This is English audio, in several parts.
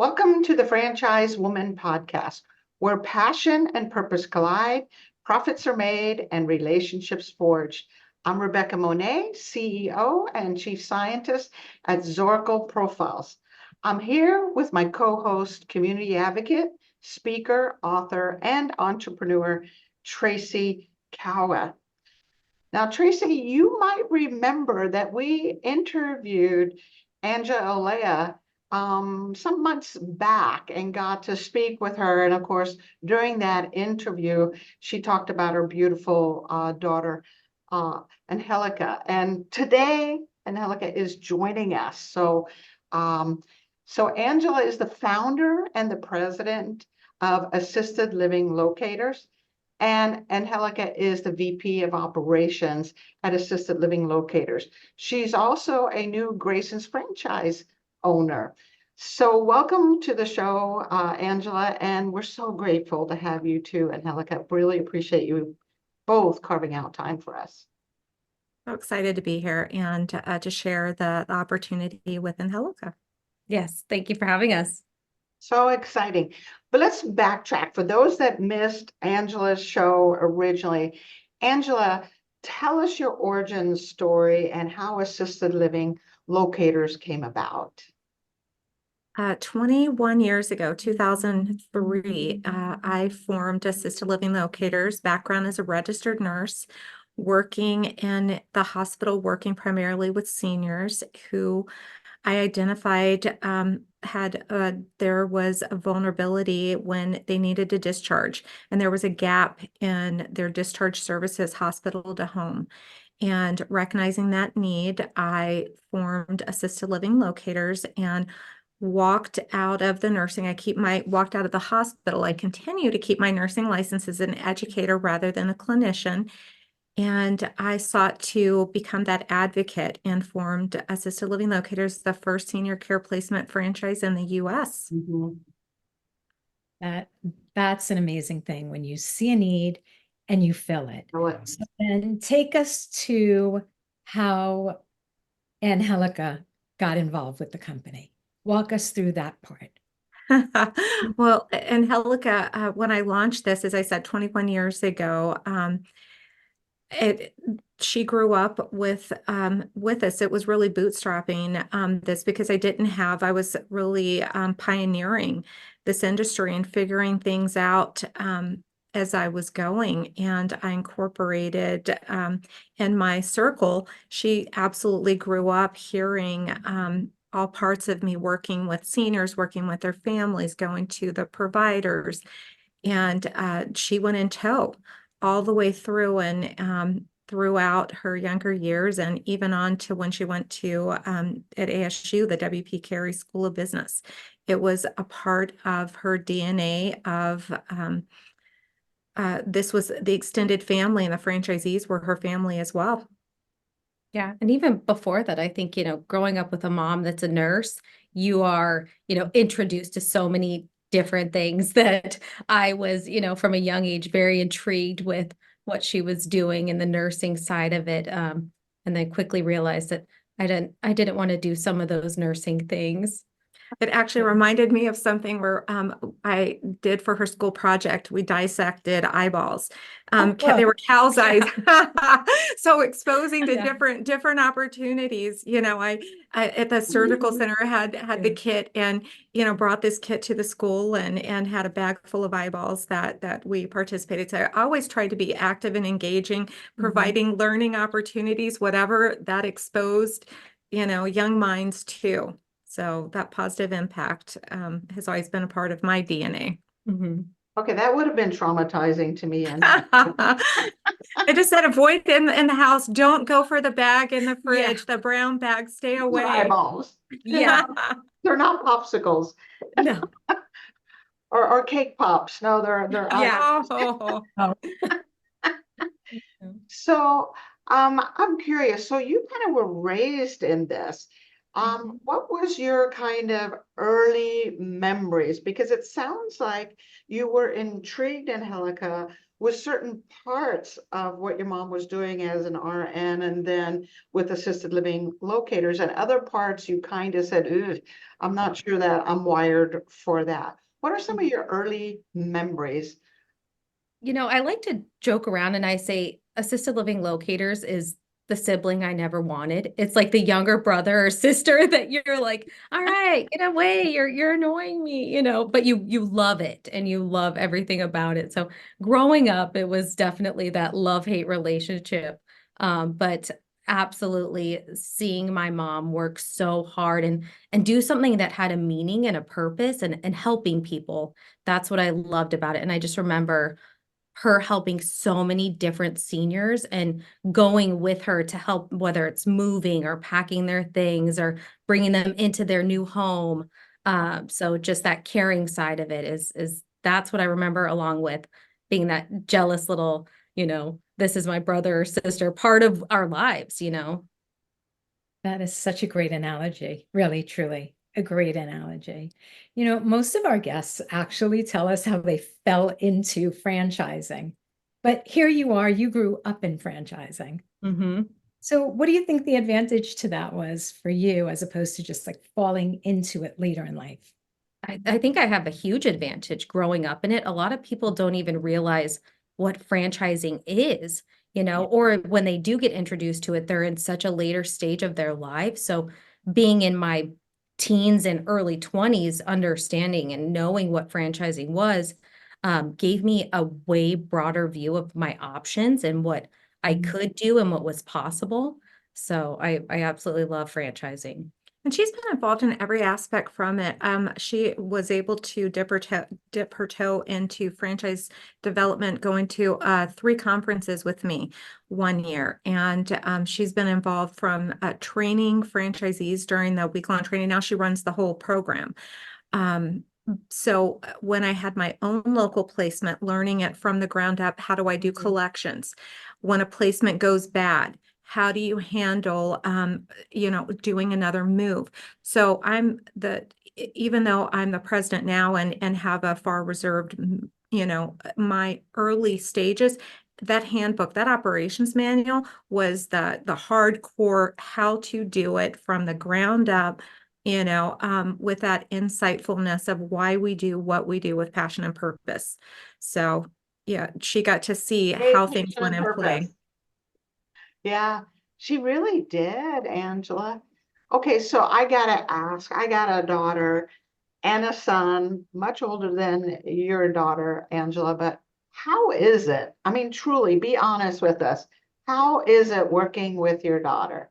Welcome to the Franchise Woman podcast, where passion and purpose collide, profits are made, and relationships forged. I'm Rebecca Monet, CEO and Chief Scientist at Zoracle Profiles. I'm here with my co-host, community advocate, speaker, author, and entrepreneur, Tracy Cowa. Now, Tracy, you might remember that we interviewed Olea some months back and got to speak with her. And of course, during that interview, she talked about her beautiful daughter, Angelica. And today, Angelica is joining us. So Angela is the founder and the president of Assisted Living Locators. And Angelica is the VP of Operations at Assisted Living Locators. She's also a new Grayson's franchise owner. So welcome to the show, Angela, and we're so grateful to have you too, Angelica. Really appreciate you both carving out time for us. So excited to be here and to share the opportunity with Angelica. Yes, thank you for having us. So exciting. But let's backtrack. For those that missed Angela's show originally, Angela, tell us your origin story and how Assisted Living Locators came about. 21 years ago, 2003, I formed Assisted Living Locators. Background as a registered nurse, working in the hospital, working primarily with seniors who I identified there was a vulnerability when they needed to discharge, and there was a gap in their discharge services, hospital to home. And recognizing that need, I formed Assisted Living Locators and walked out of the nursing. Walked out of the hospital. I continue to keep my nursing license as an educator rather than a clinician. And I sought to become that advocate and formed Assisted Living Locators, the first senior care placement franchise in the U.S. Mm-hmm. That's an amazing thing when you see a need and you fill it. So then take us to how Angelica got involved with the company. Walk us through that part. Well, Angelica, when I launched this, as I said, 21 years ago, she grew up with us. It was really bootstrapping this because I was really pioneering this industry and figuring things out as I was going. And I incorporated in my circle, she absolutely grew up hearing all parts of me, working with seniors, working with their families, going to the providers. And she went in tow all the way through and throughout her younger years, and even on to when she went to at ASU, the W.P. Carey School of Business. It was a part of her DNA of this was the extended family, and the franchisees were her family as well. Yeah. And even before that, I think, growing up with a mom that's a nurse, you are, introduced to so many different things that I was, from a young age, very intrigued with what she was doing in the nursing side of it. And then quickly realized that I didn't want to do some of those nursing things. It actually reminded me of something where I did for her school project. We dissected eyeballs. They were cow's eyes. So exposing to different opportunities. I at the surgical center had the kit, and brought this kit to the school and had a bag full of eyeballs that we participated. So I always tried to be active and engaging, providing learning opportunities, whatever that exposed, young minds to. So that positive impact has always been a part of my DNA. Mm-hmm. Okay, that would have been traumatizing to me. And I just said avoid in the house. Don't go for the bag in the fridge, the brown bag. Stay away. Eyeballs. Yeah. They're not popsicles. No. or cake pops. No, they're Oh. So I'm curious. So you kind of were raised in this. What was your kind of early memories? Because it sounds like you were intrigued, Angelica, with certain parts of what your mom was doing as an RN and then with assisted living locators, and other parts you kind of said, "Ugh, I'm not sure that I'm wired for that." What are some of your early memories? I like to joke around and I say assisted living locators is the sibling I never wanted. It's like the younger brother or sister that you're like, all right, get away. You're annoying me, but you love it and you love everything about it. So growing up, it was definitely that love-hate relationship. But absolutely seeing my mom work so hard and do something that had a meaning and a purpose and helping people. That's what I loved about it. And I just remember her helping so many different seniors and going with her to help, whether it's moving or packing their things or bringing them into their new home. So just that caring side of it is that's what I remember, along with being that jealous little, this is my brother or sister, part of our lives. That is such a great analogy, really, truly a great analogy. Most of our guests actually tell us how they fell into franchising, but here you are, you grew up in franchising. Mm-hmm. So what do you think the advantage to that was for you as opposed to just like falling into it later in life? I think I have a huge advantage growing up in it. A lot of people don't even realize what franchising is, or when they do get introduced to it, they're in such a later stage of their life. So being in my teens and early 20s, understanding and knowing what franchising was, gave me a way broader view of my options and what I could do and what was possible. So I absolutely love franchising. And she's been involved in every aspect from it. She was able to dip her toe into franchise development, going to 3 conferences with me one year. And she's been involved from training franchisees during the week-long training. Now she runs the whole program. So when I had my own local placement, learning it from the ground up, how do I do collections? When a placement goes bad, how do you handle, doing another move? So even though I'm the president now and have a far reserved, my early stages, that handbook, that operations manual was the hardcore how to do it from the ground up, with that insightfulness of why we do what we do with passion and purpose. So yeah, she got to see how things went in play. Yeah, she really did, Angela. Okay, so I gotta ask, I got a daughter and a son, much older than your daughter, Angela, but how is it? I mean, truly, be honest with us. How is it working with your daughter?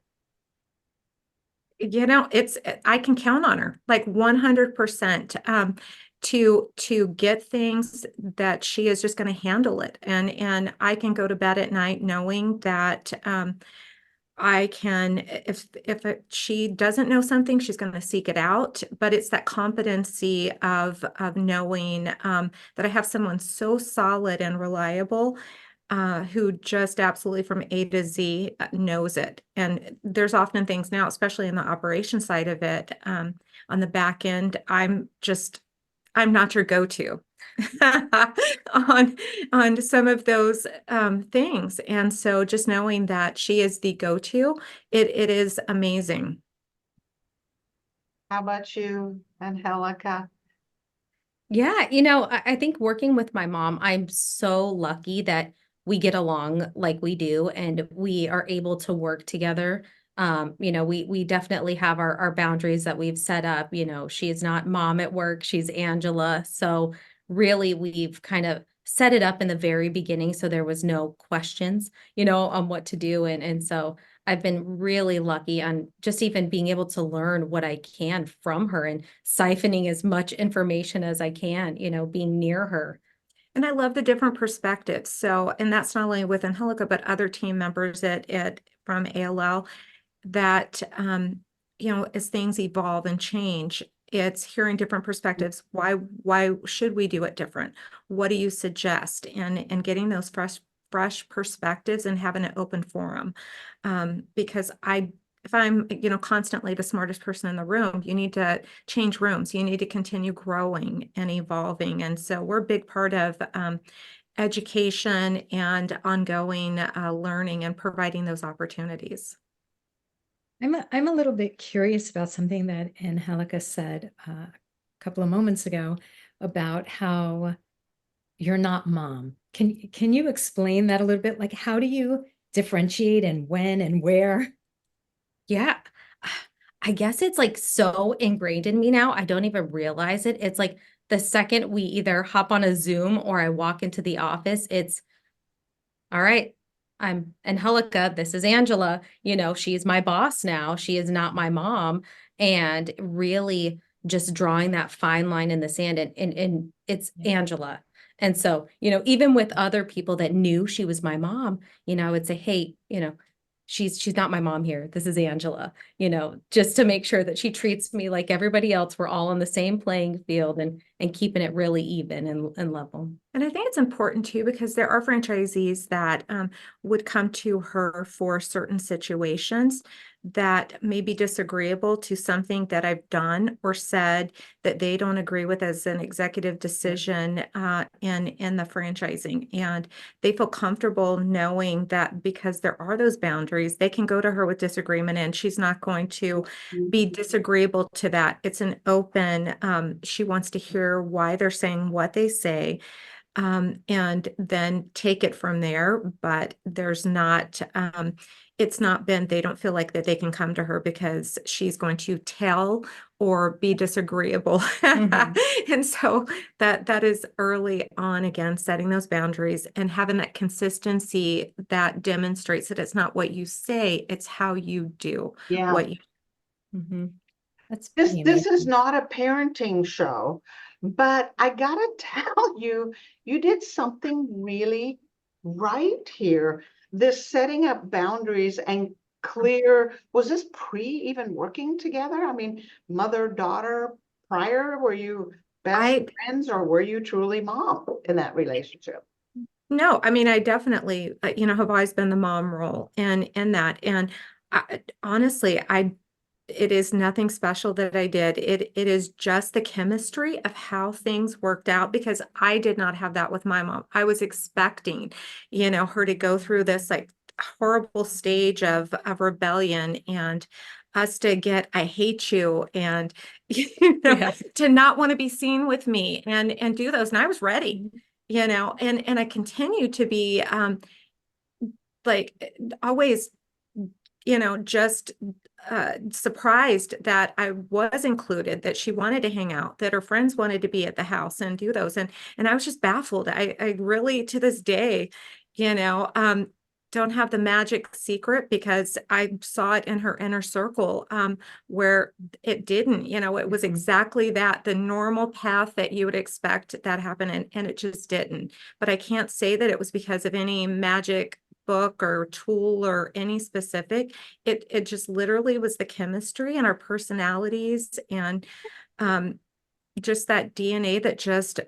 I can count on her like 100%, to get things that she is just going to handle it. And I can go to bed at night knowing that, I can, she doesn't know something, she's going to seek it out, but it's that competency of knowing, that I have someone so solid and reliable, who just absolutely from A to Z knows it. And there's often things now, especially in the operation side of it, on the back end, I'm not your go-to on some of those things. And so just knowing that she is the go-to, it is amazing. How about you, Angelica? Yeah, I think working with my mom, I'm so lucky that we get along like we do and we are able to work together. We definitely have our boundaries that we've set up. She is not mom at work, she's Angela. So really we've kind of set it up in the very beginning so there was no questions, on what to do. And so I've been really lucky on just even being able to learn what I can from her and siphoning as much information as I can, being near her. And I love the different perspectives. So, and that's not only with Angelica, but other team members at from ALL that, as things evolve and change, it's hearing different perspectives. Why should we do it different? What do you suggest? And getting those fresh perspectives and having an open forum. Because I if I'm, constantly the smartest person in the room, you need to change rooms. You need to continue growing and evolving. And so we're a big part of education and ongoing learning and providing those opportunities. I'm a little bit curious about something that Angelica said a couple of moments ago about how you're not mom. Can you explain that a little bit? Like, how do you differentiate and when and where? Yeah. I guess it's like so ingrained in me now. I don't even realize it. It's like the second we either hop on a Zoom or I walk into the office, it's all right. I'm Angelica. This is Angela. She's my boss now. She is not my mom. And really just drawing that fine line in the sand and it's Angela. And so, even with other people that knew she was my mom, I would say, hey, she's not my mom here. This is Angela, just to make sure that she treats me like everybody else. We're all on the same playing field and keeping it really even and level. And I think it's important too, because there are franchisees that would come to her for certain situations that may be disagreeable to something that I've done or said that they don't agree with as an executive decision in the franchising. And they feel comfortable knowing that because there are those boundaries, they can go to her with disagreement and she's not going to be disagreeable to that. It's an open, she wants to hear why they're saying what they say. And then take it from there. But there's not, it's not been, they don't feel like that they can come to her because she's going to tell or be disagreeable. And so that is early on, again, setting those boundaries and having that consistency that demonstrates that it's not what you say, it's how you do what you. That's This pretty this is amazing. not a parenting show, but I gotta tell you, you did something really right here. This setting up boundaries and clear, was this pre even working together? I mean, mother, daughter prior, were you best friends or were you truly mom in that relationship? No, I mean, I definitely, have always been the mom role and in that. And honestly, it is nothing special that I did. It is just the chemistry of how things worked out because I did not have that with my mom. I was expecting, her to go through this like horrible stage of rebellion and us to get, I hate you and, to not want to be seen with me and do those. And I was ready, and I continue to be, like always, just surprised that I was included, that she wanted to hang out, that her friends wanted to be at the house and do those. And I was just baffled. I really, to this day, don't have the magic secret because I saw it in her inner circle, where it didn't, it was exactly that, the normal path that you would expect that happen. And it just didn't. But I can't say that it was because of any magic book or tool or any specific. It just literally was the chemistry and our personalities and just that DNA that just,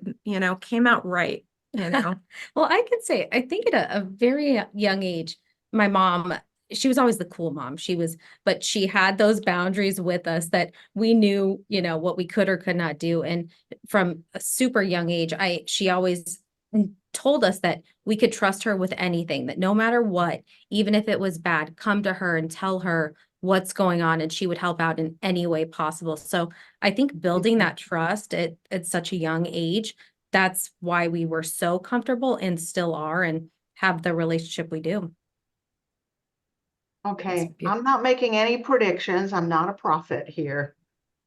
came out right, Well, I can say, I think at a very young age, my mom, she was always the cool mom. But she had those boundaries with us that we knew, what we could or could not do. And from a super young age, she always told us that we could trust her with anything, that no matter what, even if it was bad, come to her and tell her what's going on and she would help out in any way possible. So I think building that trust at such a young age, that's why we were so comfortable and still are and have the relationship we do. Okay, I'm not making any predictions. I'm not a prophet here.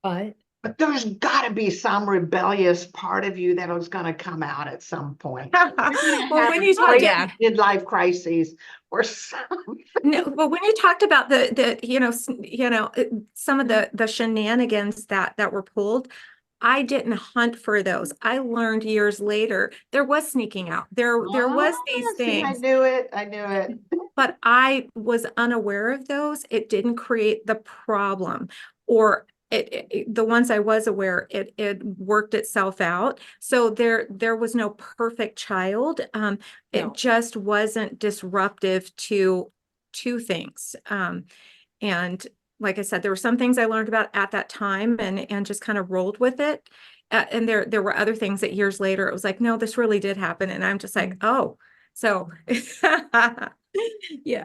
But there's got to be some rebellious part of you that was going to come out at some point. Well, when you talk, midlife crises or something. No, well, when you talked about some of the shenanigans that were pulled, I didn't hunt for those. I learned years later there was sneaking out. There was these things. I knew it. I knew it. But I was unaware of those. It didn't create the problem, or the ones I was aware, it worked itself out. So there was no perfect child. It just wasn't disruptive to things. And like I said, there were some things I learned about at that time and just kind of rolled with it. And there were other things that years later, it was like, no, this really did happen. And I'm just like, oh, so yeah.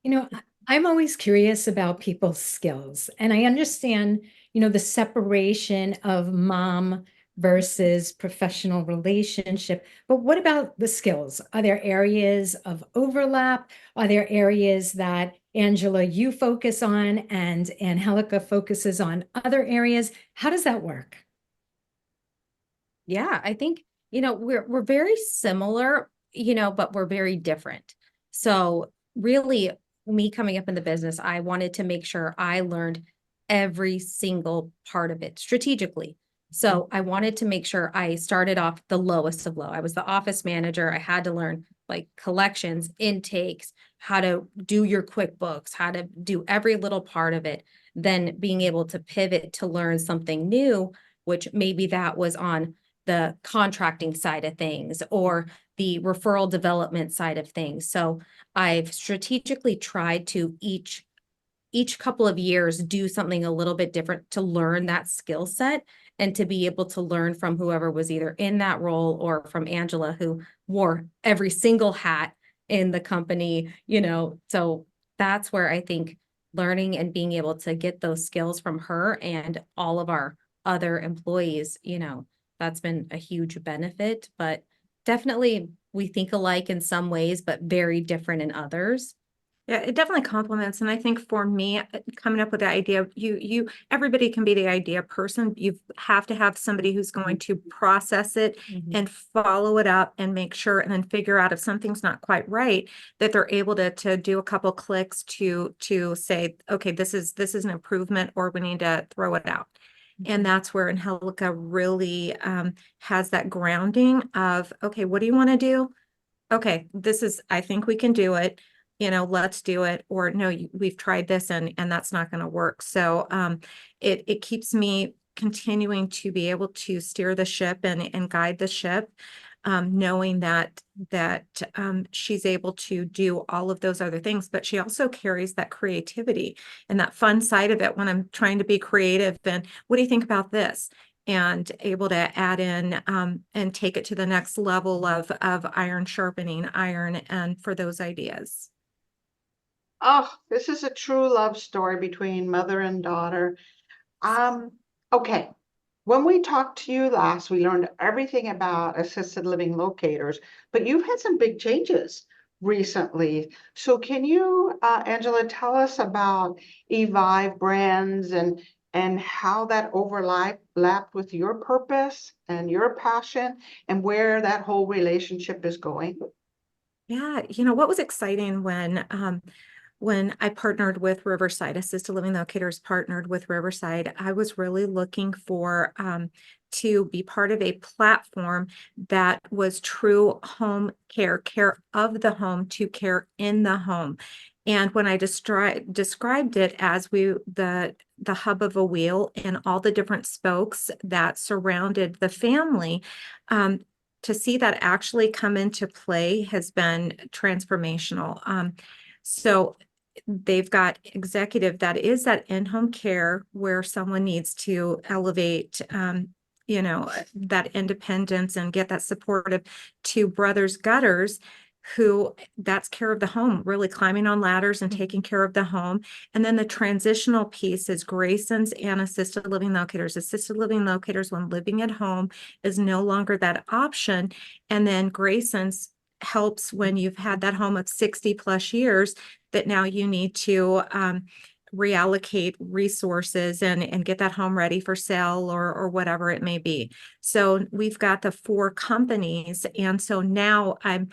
You know, I'm always curious about people's skills, and I understand, the separation of mom versus professional relationship. But what about the skills? Are there areas of overlap? Are there areas that Angela, you focus on and Angelica focuses on other areas? How does that work? Yeah, I think, we're very similar, but we're very different. So really, me coming up in the business, I wanted to make sure I learned every single part of it strategically. So I wanted to make sure I started off the lowest of low. I was the office manager. I had to learn like collections, intakes, how to do your QuickBooks, how to do every little part of it. Then being able to pivot to learn something new, which maybe that was on the contracting side of things or the referral development side of things. So I've strategically tried to each couple of years do something a little bit different to learn that skill set and to be able to learn from whoever was either in that role or from Angela, who wore every single hat in the company, So that's where I think learning and being able to get those skills from her and all of our other employees, that's been a huge benefit. But definitely we think alike in some ways, but very different in others. Yeah, it definitely complements. And I think for me, coming up with the idea, everybody can be the idea person. You have to have somebody who's going to process it and follow it up and make sure, and then figure out if something's not quite right, that they're able to do a couple clicks to say, okay, this is an improvement, or we need to throw it out. And that's where Angelica really has that grounding of, okay, what do you want to do? Okay, I think we can do it. Let's do it. Or no, we've tried this and that's not going to work. So it keeps me continuing to be able to steer the ship and guide the ship, knowing that she's able to do all of those other things, but she also carries that creativity and that fun side of it when I'm trying to be creative. And what do you think about this? And able to add in and take it to the next level of iron sharpening iron and for those ideas. Oh, this is a true love story between mother and daughter. Okay. When we talked to you last, we learned everything about assisted living locators, but you've had some big changes recently. So can you, Angela, tell us about Evive brands and how that overlapped with your purpose and your passion and where that whole relationship is going? Yeah, what was exciting when I partnered with Riverside, Assisted Living Locators partnered with Riverside, I was really looking for to be part of a platform that was true home care of the home to care in the home. And when I described it as the hub of a wheel and all the different spokes that surrounded the family, to see that actually come into play has been transformational. So they've got executive that is that in-home care where someone needs to elevate, that independence and get that supportive, to brothers gutters who that's care of the home, really climbing on ladders and taking care of the home. And then the transitional piece is Grayson's and Assisted Living Locators. Assisted Living Locators, when living at home, is no longer that option. And then Grayson's helps when you've had that home of 60 plus years, that now you need to reallocate resources and get that home ready for sale or whatever it may be. So we've got the 4 companies. And so now I'm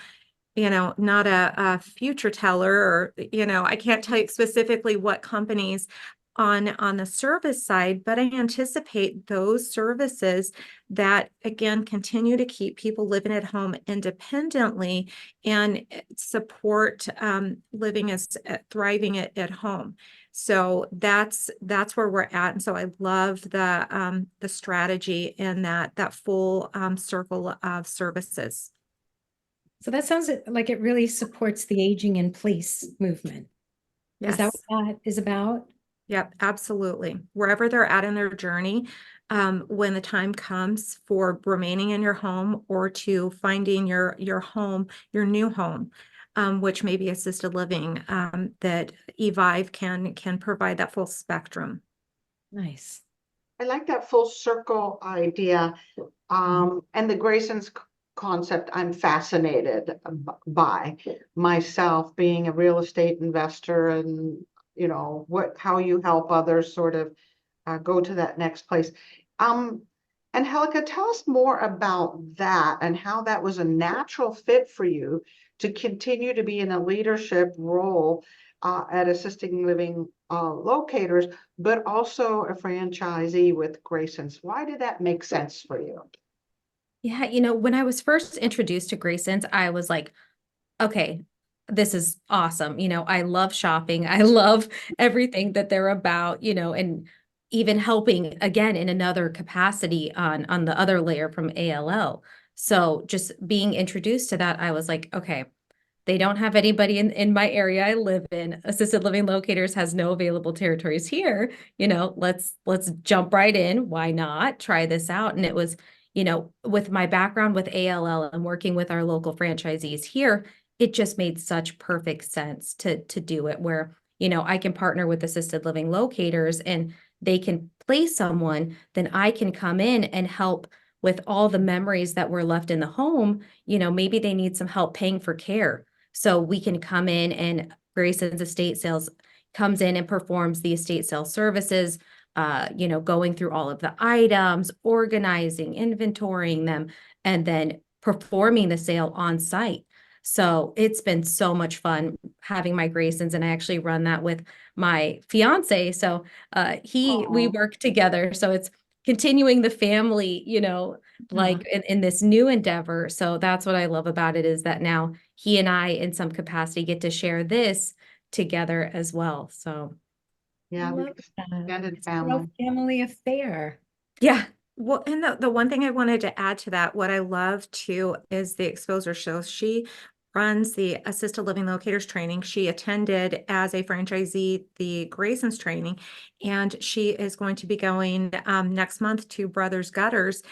not a future teller, or, I can't tell you specifically what companies on the service side, but I anticipate those services that, again, continue to keep people living at home independently and support living as thriving at home. So that's where we're at. And so I love the strategy and that full circle of services. So that sounds like it really supports the aging in place movement. Yes. Is that what that is about? Yep, absolutely. Wherever they're at in their journey, when the time comes for remaining in your home or to finding your home, your new home, which may be assisted living, that Evive can provide that full spectrum. Nice. I like that full circle idea. And the Grayson's concept, I'm fascinated by myself being a real estate investor, and how you help others sort of go to that next place. Angelica, tell us more about that and how that was a natural fit for you to continue to be in a leadership role at Assisted Living Locators, but also a franchisee with Grayson's. Why did that make sense for you? Yeah, when I was first introduced to Grayson's, I was like, okay, this is awesome. I love shopping. I love everything that they're about, and even helping again in another capacity on the other layer from ALL. So just being introduced to that, I was like, okay, they don't have anybody in my area I live in. Assisted Living Locators has no available territories here. Let's jump right in. Why not try this out? And it was, with my background with ALL and working with our local franchisees here, it just made such perfect sense to do it where, I can partner with Assisted Living Locators and they can place someone, then I can come in and help with all the memories that were left in the home. Maybe they need some help paying for care. So we can come in and Grayson's Estate Sales comes in and performs the estate sale services, going through all of the items, organizing, inventorying them, and then performing the sale on site. So it's been so much fun having my Graysons, and I actually run that with my fiance. So we Aw. work together. So it's continuing the family, like in this new endeavor. So that's what I love about it, is that now he and I, in some capacity, get to share this together as well. So I Yeah, the love that. extended It's a real family. family affair. yeah, Well, and the one thing I wanted to add to that, what I love too, is the exposure show. She runs the Assisted Living Locators training. She attended as a franchisee the Grayson's training, and she is going to be going next month to Brothers Gutters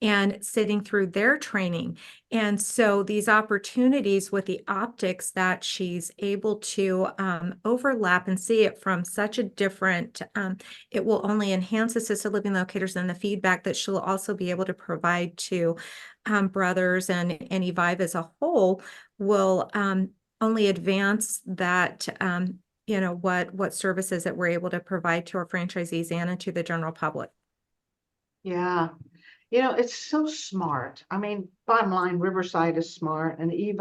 and sitting through their training. And so these opportunities with the optics that she's able to overlap and see it from such a different, it will only enhance assisted living locators, and the feedback that she'll also be able to provide to Brothers and Evive as a whole will only advance that, what services that we're able to provide to our franchisees and to the general public. Yeah. It's so smart. I mean, bottom line, Riverside is smart and the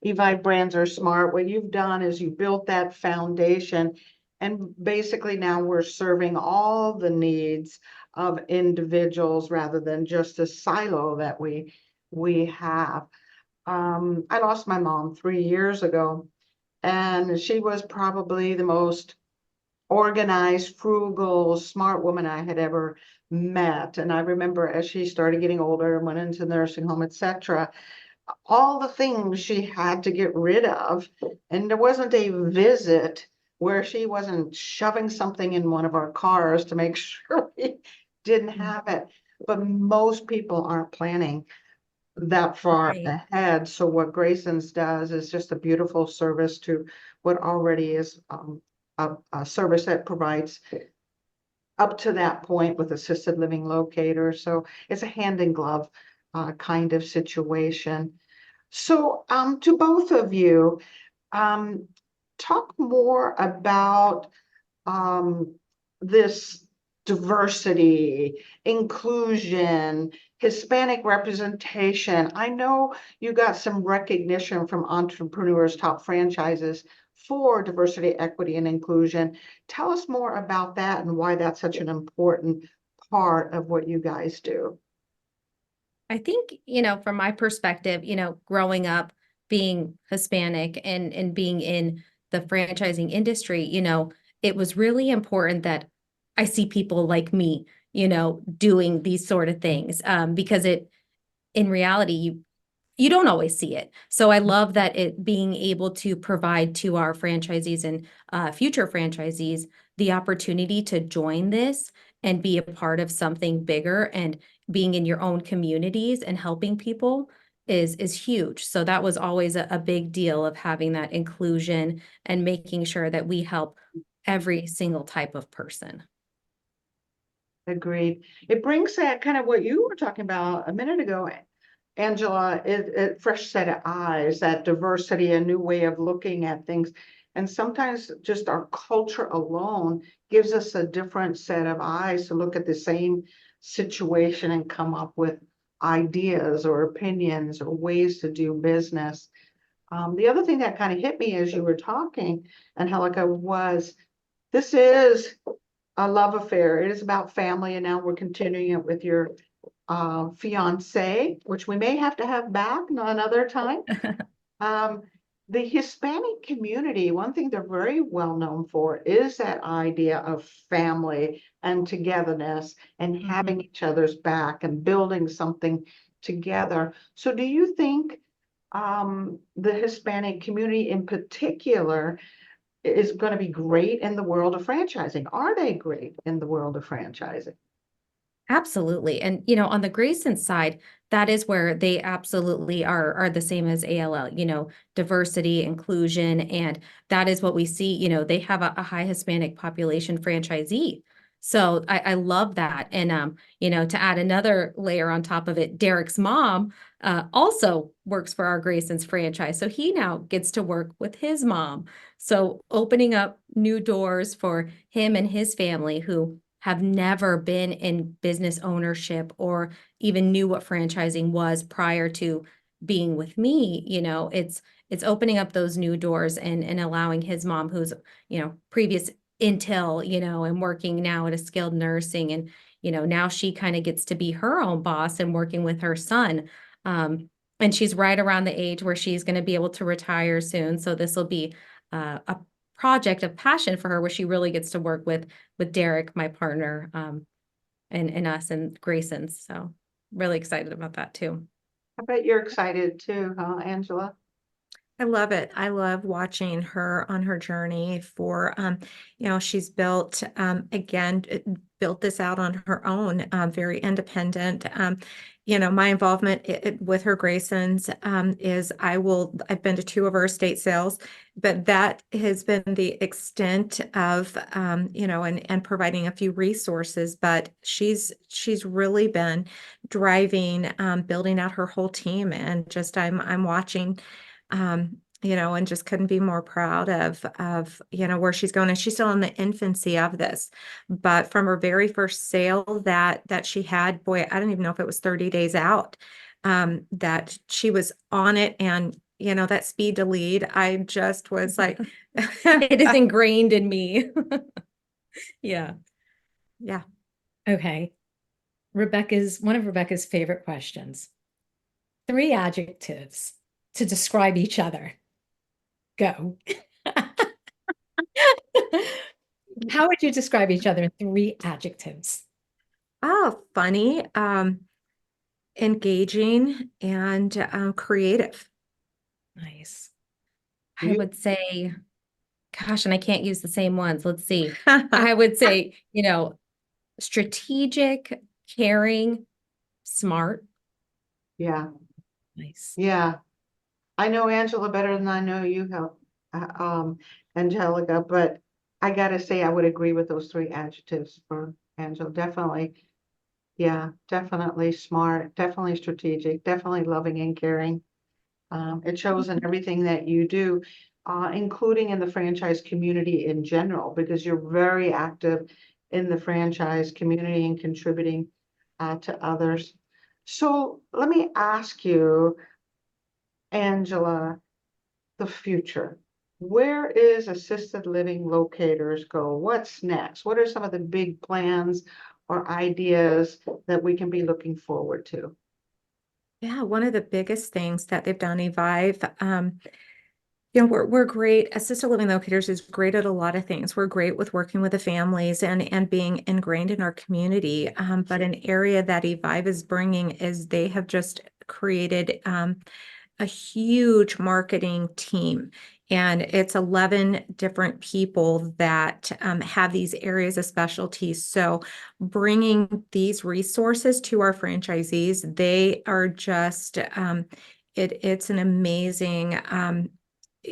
Evi brands are smart. What you've done is you built that foundation, and basically now we're serving all the needs of individuals rather than just a silo that we have. I lost my mom 3 years ago, and she was probably the most organized, frugal, smart woman I had ever met. And I remember as she started getting older and went into the nursing home, etc., all the things she had to get rid of. And there wasn't a visit where she wasn't shoving something in one of our cars to make sure we didn't have it. But most people aren't planning that far Right. ahead. So what Grayson's does is just a beautiful service to what already is a service that provides up to that point with assisted living locators. So it's a hand in glove kind of situation. So to both of you, talk more about this diversity, inclusion, Hispanic representation. I know you got some recognition from Entrepreneurs Top Franchises for diversity, equity, and inclusion. Tell us more about that and why that's such an important part of what you guys do. I think, from my perspective, growing up being Hispanic and being in the franchising industry, it was really important that I see people like me, doing these sort of things. Because in reality, you don't always see it. So I love that it being able to provide to our franchisees and future franchisees the opportunity to join this and be a part of something bigger, and being in your own communities and helping people is huge. So that was always a big deal of having that inclusion and making sure that we help every single type of person. Agreed. It brings that kind of what you were talking about a minute ago, Angela, it fresh set of eyes, that diversity, a new way of looking at things. And sometimes just our culture alone gives us a different set of eyes to look at the same situation and come up with ideas or opinions or ways to do business. The other thing that kind of hit me as you were talking, Angelica, was this is a love affair. It is about family, and now we're continuing it with your fiance, which we may have to have back another time. The Hispanic community, one thing they're very well known for is that idea of family and togetherness and having each other's back and building something together. So do you think the Hispanic community in particular is going to be great in the world of franchising? Are they great in the world of franchising? Absolutely. And, on the Grayson side, that is where they absolutely are the same as ALL, diversity, inclusion. And that is what we see, they have a high Hispanic population franchisee. So I love that. And, to add another layer on top of it, Derek's mom also works for our Grayson's franchise. So he now gets to work with his mom. So opening up new doors for him and his family who have never been in business ownership or even knew what franchising was prior to being with me, it's opening up those new doors and allowing his mom, who's, previous Intel, and working now at a skilled nursing, and, now she kind of gets to be her own boss and working with her son. And she's right around the age where she's going to be able to retire soon. So this will be a project of passion for her, where she really gets to work with Derek, my partner, and us and Grayson's. So really excited about that too. I bet you're excited too, huh, Angela? I love it. I love watching her on her journey for, she's built, built this out on her own, very independent. My involvement with her Graysons is I've been to 2 of her estate sales, but that has been the extent of, and providing a few resources, but she's really been driving, building out her whole team, and just, I'm watching, and just couldn't be more proud of, where she's going. And she's still in the infancy of this, but from her very first sale that she had, boy, I don't even know if it was 30 days out, that she was on it. And, that speed to lead, I just was like, It is ingrained in me. Yeah. Yeah. Okay. One of Rebecca's favorite questions. 3 adjectives to describe each other. Go. How would you describe each other in 3 adjectives? Oh, funny, engaging, and creative. Nice. I would say, gosh, and I can't use the same ones. Let's see. I would say, strategic, caring, smart. Yeah, Nice. yeah. I know Angela better than I know you, Angelica, but I gotta say I would agree with those 3 adjectives for Angela. Definitely, yeah, definitely smart, definitely strategic, definitely loving and caring. It shows in everything that you do, including in the franchise community in general, because you're very active in the franchise community and contributing to others. So let me ask you, Angela, the future. Where is Assisted Living Locators go? What's next? What are some of the big plans or ideas that we can be looking forward to? Yeah, one of the biggest things that they've done, Evive, we're great. Assisted Living Locators is great at a lot of things. We're great with working with the families and being ingrained in our community. But an area that Evive is bringing is they have just created a huge marketing team. And it's 11 different people that have these areas of specialties. So bringing these resources to our franchisees, they are just, it's an amazing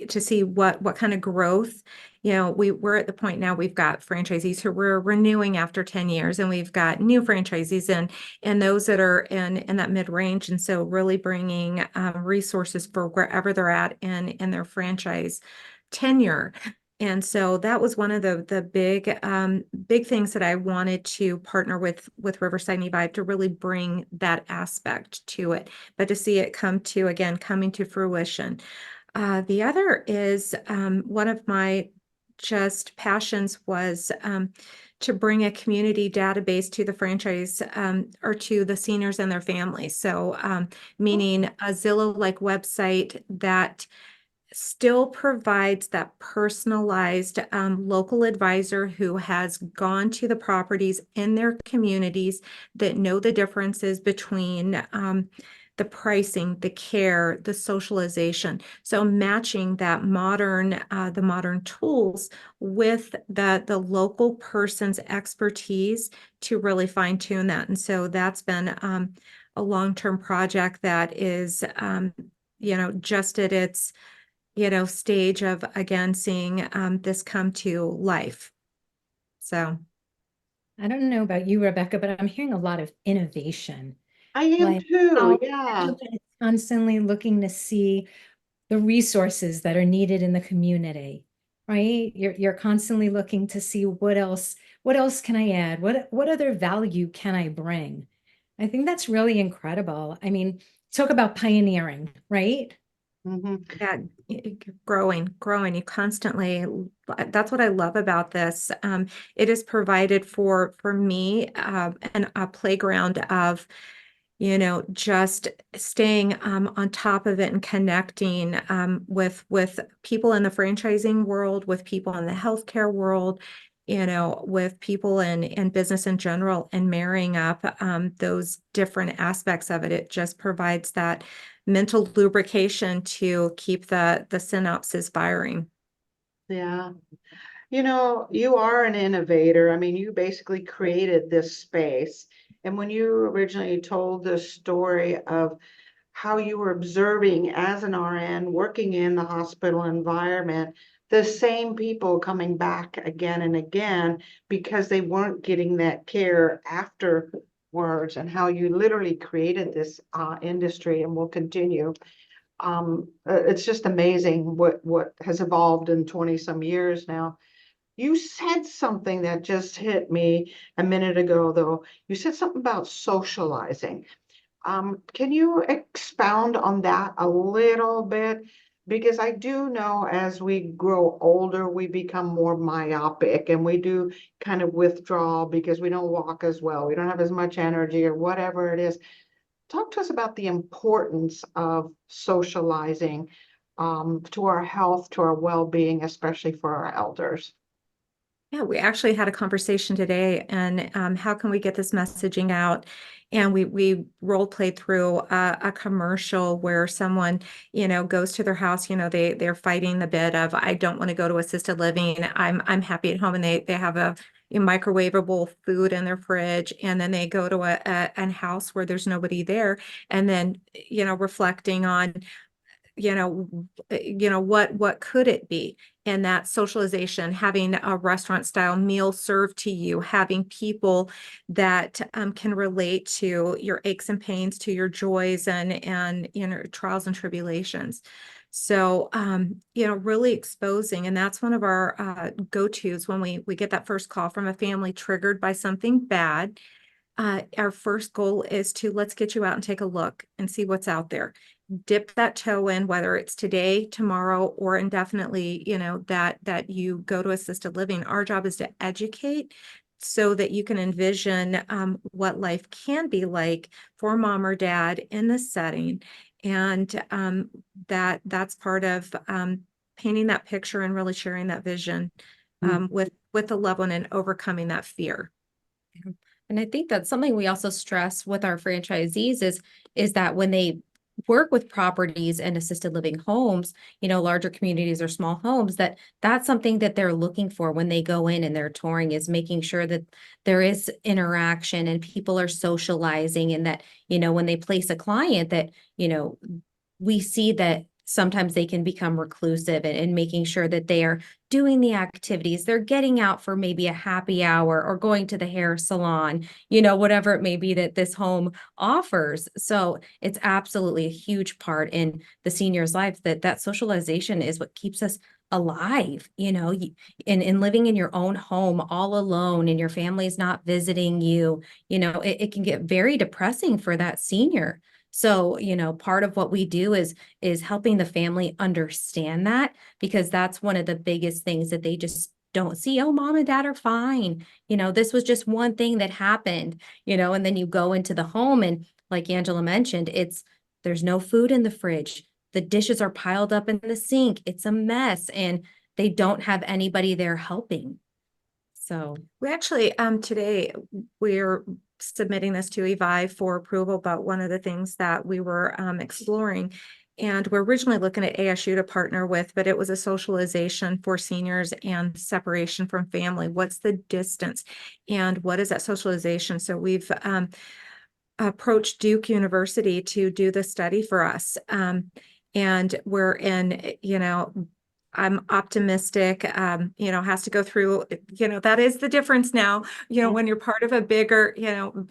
to see what kind of growth. We're at the point now we've got franchisees who we're renewing after 10 years, and we've got new franchisees and those that are in that mid-range. And so really bringing resources for wherever they're at in their franchise tenure. And so that was one of the big things that I wanted to partner with Riverside and Evive to really bring that aspect to it, but to see it coming to fruition. The other is one of my just passions was to bring a community database to the franchise or to the seniors and their families. So meaning a Zillow-like website that still provides that personalized local advisor who has gone to the properties in their communities that know the differences between the pricing, the care, the socialization. So matching that the modern tools with the local person's expertise to really fine tune that. And so that's been a long-term project that is, just at its stage of, again, seeing this come to life. So I don't know about you, Rebecca, but I'm hearing a lot of innovation. I am Like too, how yeah. Angelica is constantly looking to see the resources that are needed in the community, right? You're constantly looking to see what else can I add? What other value can I bring? I think that's really incredible. I mean, talk about pioneering, right? Mhm. yeah, growing. You constantly, that's what I love about this. It is provided for me a playground of just staying on top of it and connecting with people in the franchising world, with people in the healthcare world, with people in business in general, and marrying up those different aspects of it. It just provides that mental lubrication to keep the synapses firing. Yeah. You are an innovator. I mean, you basically created this space. And when you originally told the story of how you were observing as an RN working in the hospital environment, the same people coming back again and again because they weren't getting that care afterwards, and how you literally created this industry and will continue. It's just amazing what has evolved in 20 some years now. You said something that just hit me a minute ago, though. You said something about socializing. Can you expound on that a little bit? Because I do know as we grow older, we become more myopic and we do kind of withdraw because we don't walk as well. We don't have as much energy or whatever it is. Talk to us about the importance of socializing to our health, to our well-being, especially for our elders. Yeah, we actually had a conversation today, and how can we get this messaging out? And we role played through a commercial where someone, goes to their house. They're fighting the bit of, I don't want to go to assisted living. I'm happy at home, and they have a microwavable food in their fridge, and then they go to a house where there's nobody there, and then reflecting on what could it be? And that socialization, having a restaurant style meal served to you, having people that can relate to your aches and pains, to your joys and trials and tribulations. So really exposing, and that's one of our go-tos when we get that first call from a family triggered by something bad. Our first goal is to, let's get you out and take a look and see what's out there. Dip that toe in, whether it's today, tomorrow, or indefinitely, that you go to assisted living. Our job is to educate so that you can envision what life can be like for mom or dad in this setting. And that's part of painting that picture and really sharing that vision with the loved one and overcoming that fear. And I think that's something we also stress with our franchisees is that when they work with properties and assisted living homes, larger communities or small homes, that's something that they're looking for when they go in and they're touring, is making sure that there is interaction and people are socializing, and that, when they place a client, that, we see that sometimes they can become reclusive, and making sure that they are doing the activities, they're getting out for maybe a happy hour or going to the hair salon, whatever it may be that this home offers. So it's absolutely a huge part in the senior's life, that socialization is what keeps us alive, in living in your own home all alone and your family's not visiting you, it can get very depressing for that senior. So, part of what we do is helping the family understand that, because that's one of the biggest things that they just don't see. Oh, mom and dad are fine. This was just one thing that happened, and then you go into the home, and like Angela mentioned, there's no food in the fridge. The dishes are piled up in the sink. It's a mess, and they don't have anybody there helping. So we actually, today we're submitting this to EVI for approval, but one of the things that we were exploring, and we're originally looking at ASU to partner with, but it was a socialization for seniors and separation from family. What's the distance and what is that socialization? So we've approached Duke University to do the study for us. And we're in, I'm optimistic, has to go through, that is the difference now, when you're part of a bigger,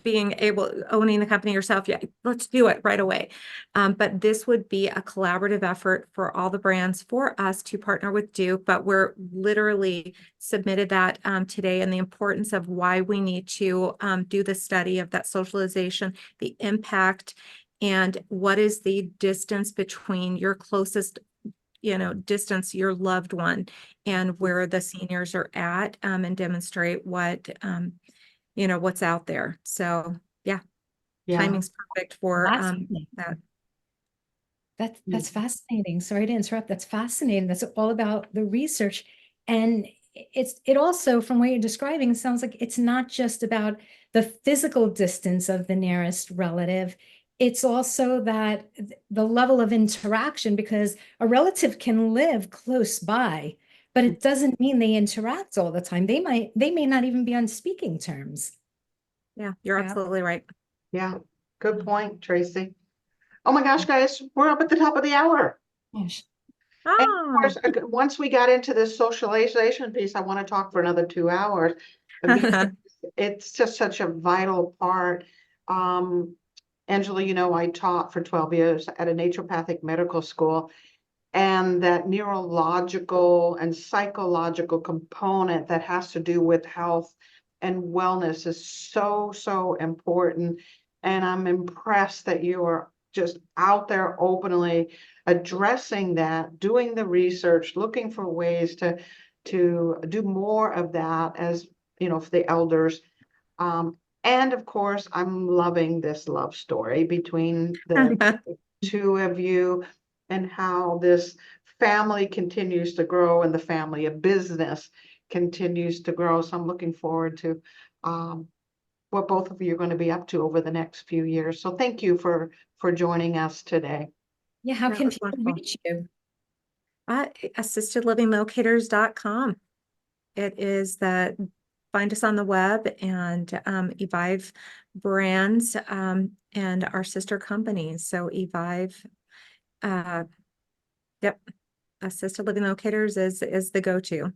being able, owning the company yourself, yeah, let's do it right away. But this would be a collaborative effort for all the brands for us to partner with Duke, but we're literally submitted that today, and the importance of why we need to do the study of that socialization, the impact, and what is the distance between your closest distance your loved one and where the seniors are at, and demonstrate what, what's out there. So yeah, timing's perfect for that. That's fascinating. Sorry to interrupt. That's fascinating. That's all about the research. And it also, from what you're describing, sounds like it's not just about the physical distance of the nearest relative. It's also that the level of interaction, because a relative can live close by, but it doesn't mean they interact all the time. They may not even be on speaking terms. Yeah, you're absolutely right. Yeah, good point, Tracy. Oh my gosh, guys, we're up at the top of the hour. Gosh. And of course, once we got into this socialization piece, I want to talk for another 2 hours. Because it's just such a vital part. Angela, I taught for 12 years at a naturopathic medical school, and that neurological and psychological component that has to do with health and wellness is so, so important. And I'm impressed that you are just out there openly addressing that, doing the research, looking for ways to do more of that, as for the elders. And of course, I'm loving this love story between the two of you, and how this family continues to grow and the family of business continues to grow. So I'm looking forward to what both of you are going to be up to over the next few years. So thank you for joining us today. Yeah, how can people reach you? AssistedLivingLocators.com. It is that. Find us on the web, and Evive brands and our sister companies. So Evive, yep, Assisted Living Locators is the go-to.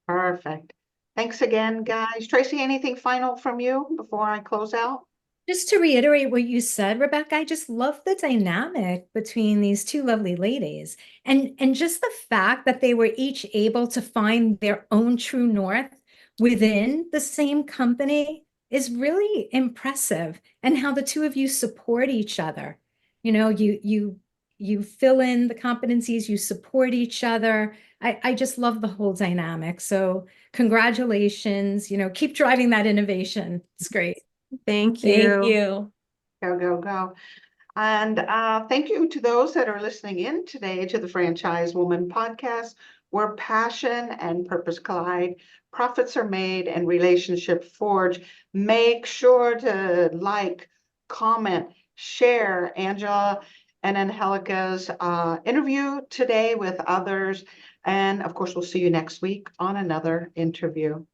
Perfect. Thanks again, guys. Tracy, anything final from you before I close out? Just to reiterate what you said, Rebecca, I just love the dynamic between these two lovely ladies, and just the fact that they were each able to find their own true north within the same company is really impressive. And how the two of you support each other. You fill in the competencies, you support each other. I just love the whole dynamic. So congratulations, keep driving that innovation. It's great. Thank you. Thank you. Go, go, go. And thank you to those that are listening in today to the Franchise Woman podcast, where passion and purpose collide, profits are made, and relationships forge. Make sure to like, comment, share Angela and Angelica's interview today with others. And of course, we'll see you next week on another interview.